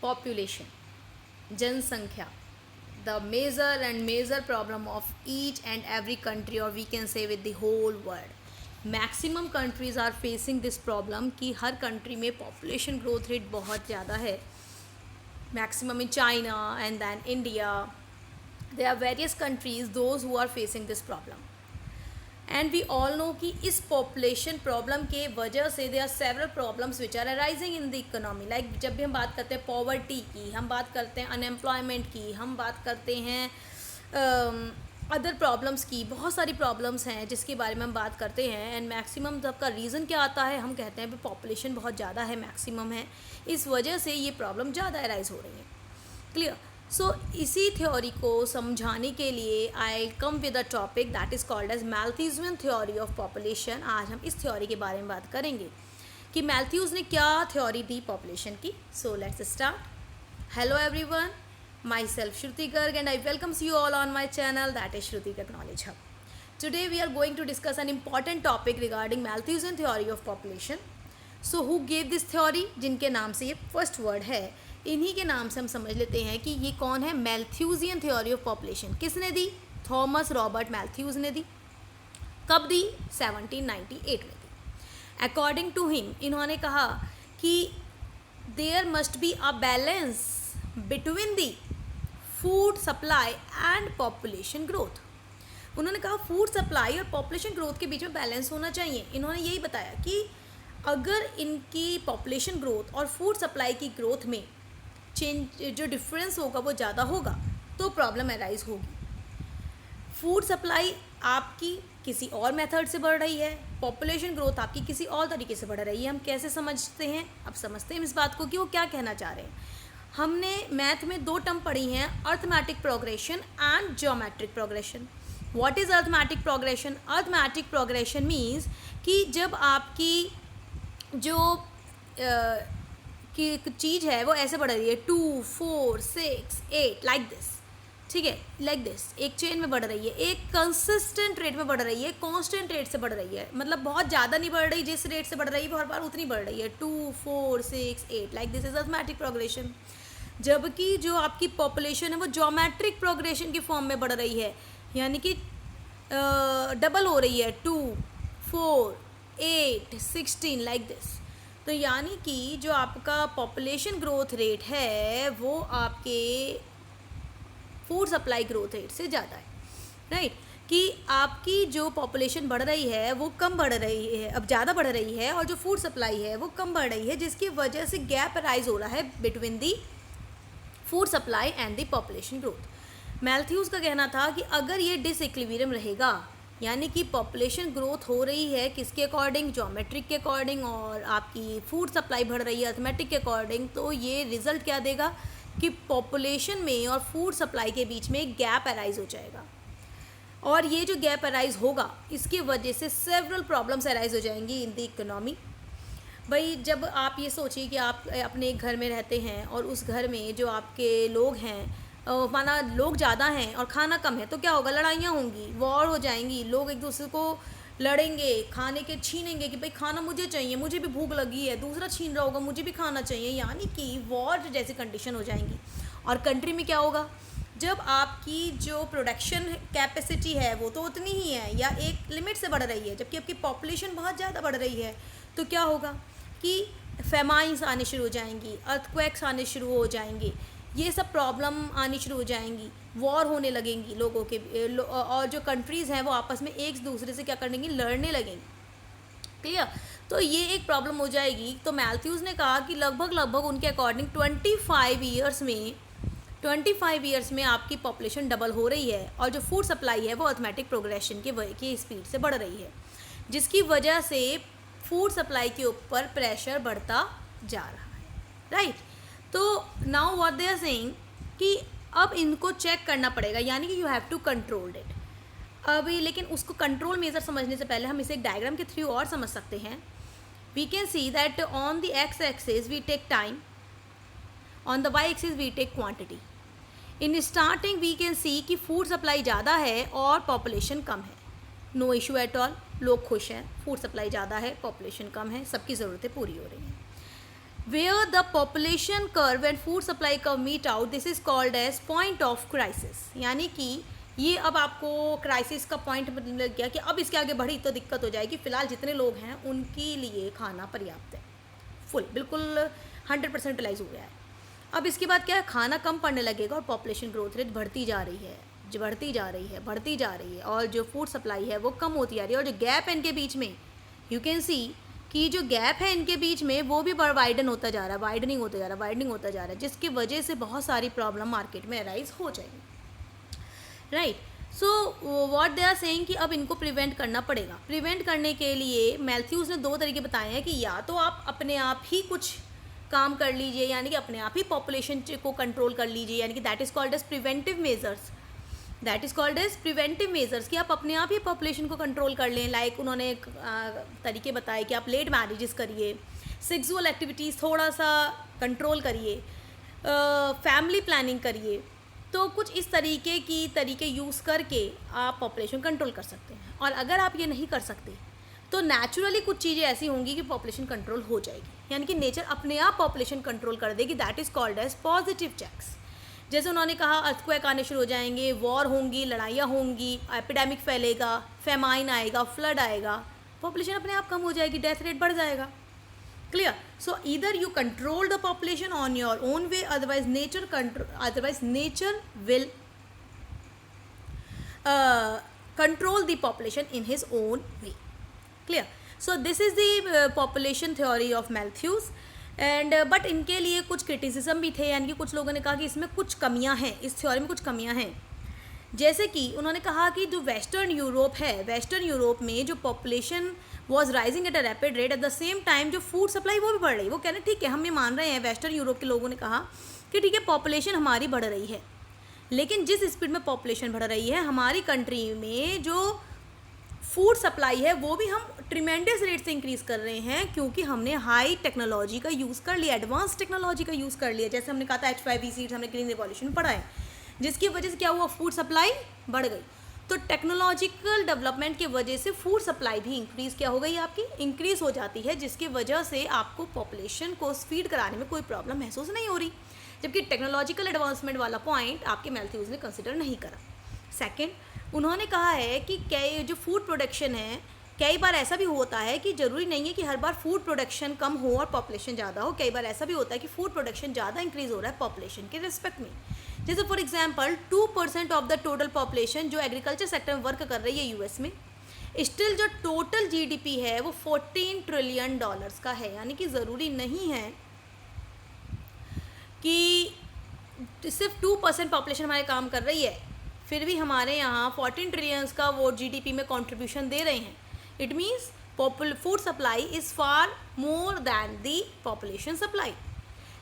Population, जनसंख्या, the major problem of each and every country, or we can say with the whole world. Maximum countries are facing this problem कि हर country में population growth rate बहुत ज़्यादा है. Maximum in China and then India. There are various countries those who are facing this problem. And we all know कि इस population problem के वजह से there are several problems which are arising in the economy. Like जब भी हम बात करते हैं पॉवर्टी की, हम बात करते हैं अनएम्प्लॉयमेंट की, हम बात करते हैं अदर प्रॉब्लम्स की, बहुत सारी प्रॉब्लम्स हैं जिसके बारे में हम बात करते हैं. एंड मैक्सिमम सबका रीज़न क्या आता है, हम कहते हैं पॉपुलेशन बहुत ज़्यादा है, मैक्सिमम है, इस वजह से ये प्रॉब्लम ज़्यादा अराइज हो रही है. क्लियर. सो इसी थ्योरी को समझाने के लिए I come with a topic that is called as Malthusian theory of population. आज हम इस थ्योरी के बारे में बात करेंगे कि मैल्थ्यूज ने क्या थ्योरी दी पॉपुलेशन की. So let's start. Hello everyone, myself Shruti Garg and I welcomes you all on my channel that is Shruti Garg Knowledge Hub. Today we are going to discuss an important topic regarding Malthusian theory of population. So who gave this theory? जिनके नाम से ये first word है, इन्हीं के नाम से हम समझ लेते हैं कि ये कौन है. मैल्थ्यूजियन थ्योरी ऑफ पॉपुलेशन किसने दी? थॉमस रॉबर्ट मैल्थ्यूज ने दी. कब दी? 1798 में दी. अकॉर्डिंग टू हिम इन्होंने कहा कि there must be a balance between the food supply and population growth. उन्होंने कहा फूड सप्लाई और पॉपुलेशन ग्रोथ के बीच में बैलेंस होना चाहिए. इन्होंने यही बताया कि अगर इनकी पॉपुलेशन ग्रोथ और फूड सप्लाई की ग्रोथ में चेंज जो डिफरेंस होगा वो ज़्यादा होगा तो प्रॉब्लम अराइज होगी. फूड सप्लाई आपकी किसी और मेथड से बढ़ रही है, पॉपुलेशन ग्रोथ आपकी किसी और तरीके से बढ़ रही है. हम कैसे समझते हैं? अब समझते हैं इस बात को कि वो क्या कहना चाह रहे हैं. हमने मैथ में दो टर्म पढ़ी हैं, arithmetic progression and geometric progression. What is arithmetic progression? Arithmetic progression means कि जब आपकी जो की चीज़ है वो ऐसे बढ़ रही है 2, 4, 6, 8 लाइक दिस. ठीक है, लाइक दिस एक चेन में बढ़ रही है, एक कंसिस्टेंट रेट में बढ़ रही है, कांस्टेंट रेट से बढ़ रही है. मतलब बहुत ज़्यादा नहीं बढ़ रही, जिस रेट से बढ़ रही है हर बार उतनी बढ़ रही है. 2, 4, 6, 8 like this is arithmetic progression. जबकि जो आपकी पॉपुलेशन है वो ज्योमेट्रिक प्रोग्रेशन की फॉर्म में बढ़ रही है, यानी कि डबल हो रही है. 2, 4, 8, 16 लाइक दिस. तो यानी कि जो आपका पॉपुलेशन ग्रोथ रेट है वो आपके फूड सप्लाई ग्रोथ रेट से ज़्यादा है. राइट. कि आपकी जो पॉपुलेशन बढ़ रही है वो कम बढ़ रही है, अब ज़्यादा बढ़ रही है, और जो फूड सप्लाई है वो कम बढ़ रही है, जिसकी वजह से गैप अराइज हो रहा है between the food supply and the population growth. Malthus का कहना था कि अगर ये डिसइक्विलिब्रियम रहेगा, यानी कि पॉपुलेशन ग्रोथ हो रही है किसके अकॉर्डिंग? ज्योमेट्रिक के अकॉर्डिंग, और आपकी फूड सप्लाई बढ़ रही है अर्थमेटिक के अकॉर्डिंग, तो ये रिजल्ट क्या देगा कि पॉपुलेशन में और फूड सप्लाई के बीच में गैप अराइज हो जाएगा. और ये जो गैप अराइज होगा इसकी वजह से सेवरल प्रॉब्लम्स अराइज हो जाएंगी इन द इकोनॉमी. भाई जब आप ये सोचिए कि आप अपने एक घर में रहते हैं और उस घर में जो आपके लोग हैं, माना लोग ज़्यादा हैं और खाना कम है, तो क्या होगा? लड़ाइयाँ होंगी, वॉर हो जाएंगी, लोग एक दूसरे को लड़ेंगे, खाने के छीनेंगे कि भाई खाना मुझे चाहिए, मुझे भी भूख लगी है, दूसरा छीन रहा होगा, मुझे भी खाना चाहिए, यानी कि वॉर जैसी कंडीशन हो जाएंगी. और कंट्री में क्या होगा? जब आपकी जो प्रोडक्शन कैपेसिटी है वो तो उतनी ही है या एक लिमिट से बढ़ रही है, जबकि आपकी पॉपुलेशन बहुत ज़्यादा बढ़ रही है, तो क्या होगा कि फेमाइंस आने शुरू हो जाएंगी, अर्थक्वेक्स आने शुरू हो जाएंगे, ये सब प्रॉब्लम आनी शुरू हो जाएंगी, वॉर होने लगेंगी लोगों के, और जो कंट्रीज़ हैं वो आपस में एक दूसरे से क्या करनेंगी? लड़ने लगेंगी. क्लियर. तो ये एक प्रॉब्लम हो जाएगी. तो मैल्थ्यूज ने कहा कि लगभग उनके अकॉर्डिंग 25 ईयर्स में आपकी पॉपुलेशन डबल हो रही है, और जो फूड सप्लाई है वो अर्थमेटिक प्रोग्रेशन के स्पीड से बढ़ रही है, जिसकी वजह से फूड सप्लाई के ऊपर प्रेशर बढ़ता जा रहा है. राइट. तो now what they are saying कि अब इनको चेक करना पड़ेगा, यानी कि you have to control it. अभी लेकिन उसको कंट्रोल मेजर समझने से पहले हम इसे एक डायग्राम के थ्रू और समझ सकते हैं. We can see that on the X axis we take time, on the Y axis we take quantity. In starting we can see कि फूड सप्लाई ज़्यादा है और पॉपुलेशन कम है. नो इशू एट ऑल, लोग खुश हैं, फूड सप्लाई ज़्यादा है, पॉपुलेशन कम है, सबकी ज़रूरतें पूरी हो रही हैं. where the population curve and food supply curve meet out, this is called as point of crisis. यानी कि ये अब आपको क्राइसिस का पॉइंट लग गया कि अब इसके आगे बढ़ी तो दिक्कत हो जाएगी. फ़िलहाल जितने लोग हैं उनके लिए खाना पर्याप्त है, फुल बिल्कुल 100% यूटिलाइज हो गया है. अब इसके बाद क्या है, खाना कम पड़ने लगेगा और पॉपुलेशन ग्रोथ रेट बढ़ती जा रही है, बढ़ती जा रही है और जो फूड सप्लाई है वो कम होती जा रही है. और जो गैप है इनके बीच में, यू कैन सी कि जो गैप है इनके बीच में वो भी वाइडनिंग होता जा रहा है, जिसकी वजह से बहुत सारी प्रॉब्लम मार्केट में अराइज हो जाएगी. Right. So what they are saying कि अब इनको प्रिवेंट करना पड़ेगा. प्रिवेंट करने के लिए मैथ्यूज़ ने 2 तरीके बताए हैं कि या तो आप अपने आप ही कुछ काम कर लीजिए, यानी कि अपने आप ही पॉपुलेशन को कंट्रोल कर लीजिए, यानी कि that is called as preventive measures, कि आप अपने आप ही पॉपुलेशन को कंट्रोल कर लें. लाइक उन्होंने तरीके बताए कि आप लेट मैरिजेस करिए, सेक्सुअल एक्टिविटीज़ थोड़ा सा कंट्रोल करिए, फैमिली प्लानिंग करिए. तो कुछ इस तरीके यूज़ करके आप पॉपुलेशन कंट्रोल कर सकते हैं. और अगर आप ये नहीं कर सकते तो नेचुरली कुछ चीज़ें ऐसी होंगी कि पॉपुलेशन कंट्रोल हो जाएगी, यानी कि नेचर अपने आप पॉपुलेशन कंट्रोल कर देगी. That is called as positive checks. जैसे उन्होंने कहा अर्थक्वेक आने शुरू हो जाएंगे, वॉर होंगी, लड़ाइयाँ होंगी, एपिडेमिक फैलेगा, फेमाइन आएगा, फ्लड आएगा, पॉपुलेशन अपने आप कम हो जाएगी, डेथ रेट बढ़ जाएगा. Clear. So either you control the population on your own way, otherwise nature will control the population in his own way. Clear. So this is the population theory of Malthus. And but इनके लिए कुछ criticism भी थे, यानी कि कुछ लोगों ने कहा कि इसमें कुछ कमियां हैं, इस थ्योरी में कुछ कमियां हैं. जैसे कि उन्होंने कहा कि जो वेस्टर्न यूरोप में जो population was rising at a rapid rate, at the same time जो फूड सप्लाई वो भी बढ़ रही. वो कह रहे ठीक है, हम ये मान रहे हैं, वेस्टर्न यूरोप के लोगों ने कहा कि ठीक है पॉपुलेशन हमारी बढ़ रही है, लेकिन जिस स्पीड में पॉपुलेशन बढ़ रही है हमारी कंट्री में जो फूड सप्लाई है वो भी हम ट्रिमेंडस रेट से इंक्रीज़ कर रहे हैं, क्योंकि हमने हाई टेक्नोलॉजी का यूज़ कर लिया, एडवांस टेक्नोलॉजी का यूज़ कर लिया. जैसे हमने कहा था H5 सीड्स, हमने ग्रीन रिवॉल्यूशन पढ़ा है, जिसकी वजह से क्या हुआ, फूड सप्लाई बढ़ गई. तो टेक्नोलॉजिकल डेवलपमेंट की वजह से फूड सप्लाई भी इंक्रीज़ क्या हो गई, आपकी इंक्रीज़ हो जाती है, जिसकी वजह से आपको पॉपुलेशन को फीड कराने में कोई प्रॉब्लम महसूस नहीं हो रही. जबकि टेक्नोलॉजिकल एडवांसमेंट वाला पॉइंट आपके मैथ्यूज़ ने कंसिडर नहीं करा. सेकेंड, उन्होंने कहा है कि जो फूड प्रोडक्शन है, कई बार ऐसा भी होता है कि ज़रूरी नहीं है कि हर बार फूड प्रोडक्शन कम हो और पॉपुलेशन ज़्यादा हो. कई बार ऐसा भी होता है कि फूड प्रोडक्शन ज़्यादा इंक्रीज़ हो रहा है पॉपुलेशन के रिस्पेक्ट में. जैसे for example 2% of the total population जो एग्रीकल्चर सेक्टर में वर्क कर रही है यूएस में, स्टिल जो टोटल जीडीपी है वो $14 ट्रिलियन का है. यानी कि ज़रूरी नहीं है कि सिर्फ 2% पॉपुलेशन हमारे काम कर रही है, फिर भी हमारे यहाँ 14 ट्रिलियंस का वो जीडीपी में कंट्रीब्यूशन दे रहे हैं. It means food supply is far more than the population supply.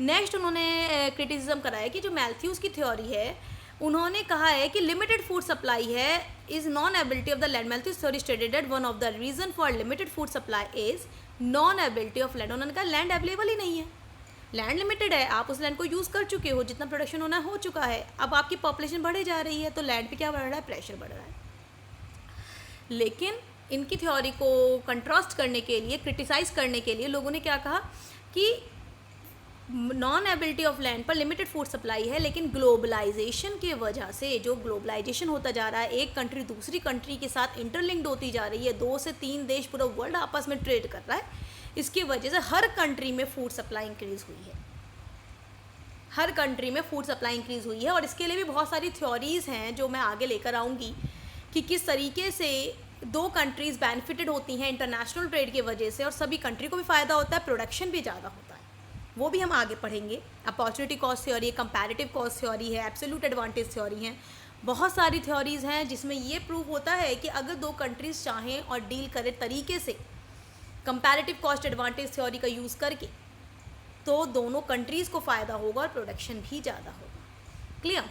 Next उन्होंने क्रिटिसिज्म करा है कि जो मैथ्यूज़ की थ्योरी है, उन्होंने कहा है कि लिमिटेड फूड सप्लाई है is non ability of the land. Matthews theory stated that one of the reason for limited food supply is non ability of land. उन्होंने कहा लैंड अवेलेबल ही नहीं है, लैंड लिमिटेड है, आप उस लैंड को use कर चुके हो, जितना प्रोडक्शन होना हो चुका है, अब आपकी पॉपुलेशन बढ़े जा रही है तो लैंड पे क्या बढ़ रहा है, प्रेशर बढ़ रहा है. लेकिन इनकी थ्योरी को कंट्रास्ट करने के लिए, क्रिटिसाइज़ करने के लिए लोगों ने क्या कहा कि नॉन एबिलिटी ऑफ लैंड पर लिमिटेड फूड सप्लाई है, लेकिन ग्लोबलाइजेशन की वजह से जो ग्लोबलाइजेशन होता जा रहा है, एक कंट्री दूसरी कंट्री के साथ इंटरलिंक्ड होती जा रही है, 2 से 3 देश पूरा वर्ल्ड आपस में ट्रेड कर रहा है, इसकी वजह से हर कंट्री में फूड सप्लाई इंक्रीज़ हुई है. हर कंट्री में फूड सप्लाई इंक्रीज़ हुई है. और इसके लिए भी बहुत सारी थ्योरीज़ हैं जो मैं आगे लेकर आऊँगी कि किस तरीके से 2 कंट्रीज़ बेनिफिटेड होती हैं इंटरनेशनल ट्रेड की वजह से, और सभी कंट्री को भी फ़ायदा होता है, प्रोडक्शन भी ज़्यादा होता है. वो भी हम आगे पढ़ेंगे. अपॉर्चुनिटी कॉस्ट थ्योरी है, कंपैरेटिव कॉस्ट थ्योरी है, एब्सोल्यूट एडवांटेज थ्योरी हैं, बहुत सारी थ्योरीज़ हैं जिसमें ये प्रूव होता है कि अगर 2 कंट्रीज़ चाहें और डील करें तरीके से कंपैरेटिव कॉस्ट एडवांटेज थ्योरी का यूज़ करके, तो दोनों कंट्रीज़ को फ़ायदा होगा और प्रोडक्शन भी ज़्यादा होगा. Clear.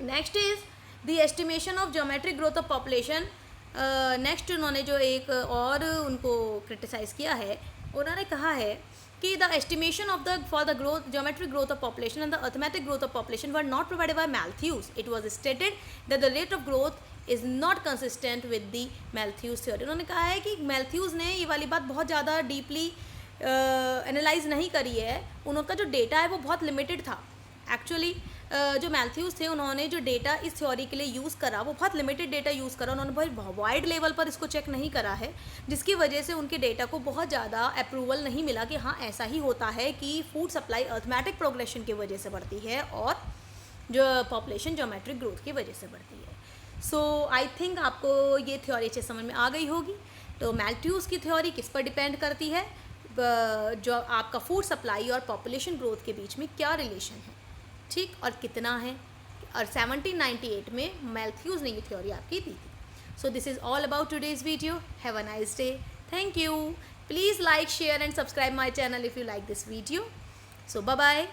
Next is the estimation of geometric growth of population. Next उन्होंने जो एक और उनको क्रिटिसाइज़ किया है, उन्होंने कहा है कि the estimation of the for the growth geometric growth of population and the arithmetic growth of population were not provided by Matthews. It was stated that the rate of growth is not consistent with the Matthews theory. उन्होंने कहा है कि Matthew's ने ये वाली बात बहुत ज़्यादा डीपली एनालाइज नहीं करी है, उनका जो डेटा है वो बहुत लिमिटेड था एक्चुअली। जो मैथ्यूज़ थे उन्होंने जो डेटा इस थ्योरी के लिए यूज़ करा वो बहुत लिमिटेड डेटा यूज़ करा, उन्होंने बहुत वाइड लेवल पर इसको चेक नहीं करा है, जिसकी वजह से उनके डेटा को बहुत ज़्यादा अप्रूवल नहीं मिला कि हाँ ऐसा ही होता है कि फूड सप्लाई अर्थमेटिक प्रोग्रेशन की वजह से बढ़ती है और जो पॉपुलेशन ज्योमेट्रिक ग्रोथ की वजह से बढ़ती है। सो आई थिंक आपको ये थ्योरी अच्छे समझ में आ गई होगी। तो मैथ्यूज़ की थ्योरी किस पर डिपेंड करती है, जो आपका फूड सप्लाई और पॉपुलेशन ग्रोथ के बीच में क्या रिलेशन है, ठीक, और कितना है, और 1798 में मैथ्यूज़ ने ये थ्योरी आपकी दी थी। So this is all about today's video. Have a nice day. Thank you. Please like, share and subscribe my channel if you like this video. So bye bye.